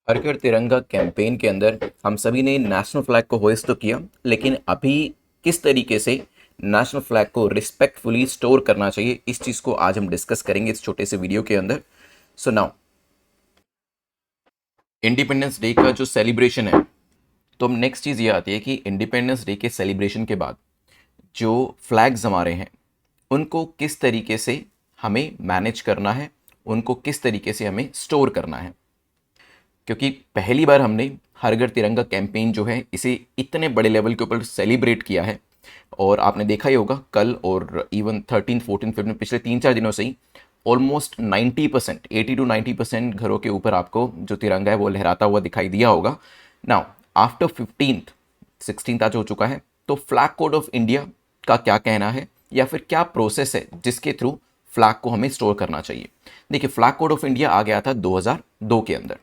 हर घर तिरंगा कैंपेन के अंदर हम सभी ने नेशनल फ्लैग को होइस्ट तो किया, लेकिन अभी किस तरीके से नेशनल फ्लैग को रिस्पेक्टफुली स्टोर करना चाहिए, इस चीज़ को आज हम डिस्कस करेंगे इस छोटे से वीडियो के अंदर। सो नाउ, इंडिपेंडेंस डे का जो सेलिब्रेशन है, तो नेक्स्ट चीज़ ये आती है कि इंडिपेंडेंस डे के सेलिब्रेशन के बाद जो फ्लैग्स हमारे हैं उनको किस तरीके से हमें मैनेज करना है, उनको किस तरीके से हमें स्टोर करना है। क्योंकि पहली बार हमने हर घर तिरंगा कैंपेन जो है इसे इतने बड़े लेवल के ऊपर सेलिब्रेट किया है। और आपने देखा ही होगा कल और इवन 13 14 15 पिछले 3 4 दिनों से ही ऑलमोस्ट 90% 80 to 90% घरों के ऊपर आपको जो तिरंगा है वो लहराता हुआ दिखाई दिया होगा। नाउ आफ्टर 15th 16th आज हो चुका है, तो फ्लैग कोड ऑफ इंडिया का क्या कहना है या फिर क्या प्रोसेस है जिसके थ्रू फ्लैग को हमें स्टोर करना चाहिए। देखिए, फ्लैग कोड ऑफ इंडिया आ गया था 2002 के अंदर,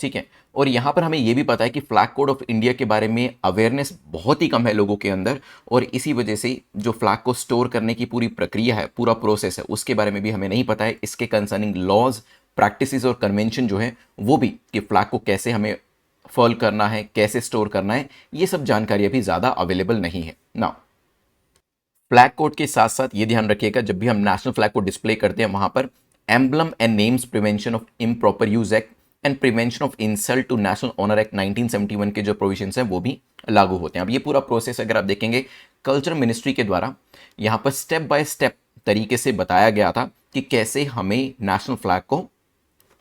ठीक है। और यहाँ पर हमें यह भी पता है कि फ्लैग कोड ऑफ इंडिया के बारे में अवेयरनेस बहुत ही कम है लोगों के अंदर, और इसी वजह से जो फ्लैग को स्टोर करने की पूरी प्रक्रिया है, पूरा प्रोसेस है, उसके बारे में भी हमें नहीं पता है। इसके कंसर्निंग लॉज, प्रैक्टिसेस और कन्वेंशन जो है वो भी, कि फ्लैग को कैसे हमें फॉलो करना है, कैसे स्टोर करना है, ये सब जानकारी अभी ज़्यादा अवेलेबल नहीं है ना। फ्लैग कोड के साथ साथ ये ध्यान रखिएगा, जब भी हम नेशनल फ्लैग को डिस्प्ले करते हैं वहां पर emblem and names prevention of improper use act and prevention of insult to national honour act 1971 के जो प्रोविजंस हैं वो भी लागू होते हैं। अब ये पूरा प्रोसेस अगर आप देखेंगे कल्चर मिनिस्ट्री के द्वारा यहाँ पर स्टेप बाय स्टेप तरीके से बताया गया था कि कैसे हमें नेशनल फ्लैग को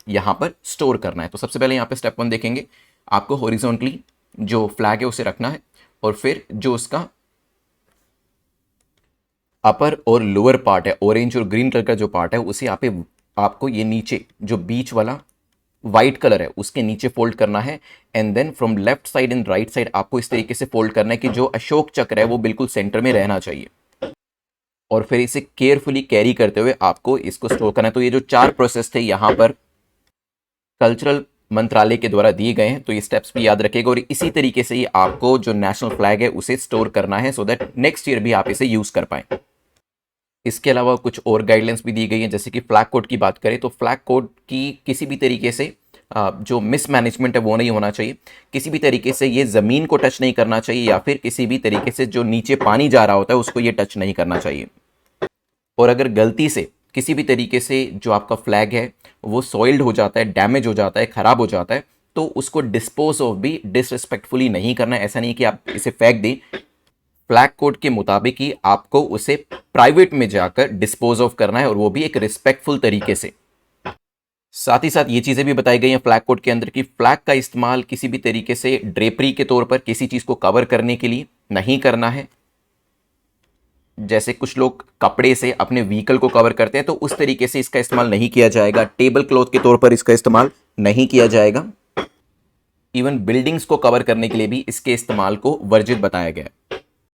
यहाँ पर स्टोर करना है। तो सबसे पहले यहाँ पे स्टेप 1 देखेंगे, आपको हॉरिजॉन्टली जो फ्लैग है उसे रखना है, और फिर जो उसका अपर और लोअर पार्ट है, ऑरेंज और ग्रीन कलर का जो पार्ट है, उसे यहाँ पे आपको ये नीचे जो बीच वाला वाइट कलर है उसके नीचे फोल्ड करना है। And then from left side and right side आपको इस तरीके से फोल्ड करना है कि जो अशोक चक्र है वो बिल्कुल सेंटर में रहना चाहिए, और फिर इसे केयरफुली कैरी करते हुए आपको इसको स्टोर करना है। तो ये जो 4 प्रोसेस थे यहाँ पर कल्चरल मंत्रालय के द्वारा दिए गए हैं, तो ये स्टेप्स भी याद रखिएगा, और इसी तरीके से ही आपको जो नेशनल फ्लैग है उसे स्टोर करना है, सो दैट नेक्स्ट ईयर भी आप इसे यूज कर पाए। इसके अलावा कुछ और गाइडलाइंस भी दी गई हैं, जैसे कि फ्लैग कोड की बात करें तो फ्लैग कोड की किसी भी तरीके से जो मिसमैनेजमेंट है वो नहीं होना चाहिए। किसी भी तरीके से ये ज़मीन को टच नहीं करना चाहिए, या फिर किसी भी तरीके से जो नीचे पानी जा रहा होता है उसको ये टच नहीं करना चाहिए। और अगर गलती से किसी भी तरीके से जो आपका फ्लैग है वो सॉइल्ड हो जाता है, डैमेज हो जाता है, ख़राब हो जाता है, तो उसको डिस्पोज ऑफ भी डिसरिस्पेक्टफुली नहीं करना है। ऐसा नहीं कि आप इसे फेंक दें, फ्लैग कोड के मुताबिक ही आपको उसे प्राइवेट में जाकर डिस्पोज ऑफ करना है, और वो भी एक रिस्पेक्टफुल तरीके से। साथ ही साथ ये चीज़ें भी बताई गई हैं फ्लैग कोड के अंदर कि फ्लैग का इस्तेमाल किसी भी तरीके से ड्रेपरी के तौर पर किसी चीज़ को कवर करने के लिए नहीं करना है। जैसे कुछ लोग कपड़े से अपने व्हीकल को कवर करते हैं, तो उस तरीके से इसका इस्तेमाल नहीं किया जाएगा। टेबल क्लॉथ के तौर पर इसका इस्तेमाल नहीं किया जाएगा। इवन बिल्डिंग्स को कवर करने के लिए भी इसके इस्तेमाल को वर्जित बताया गया है।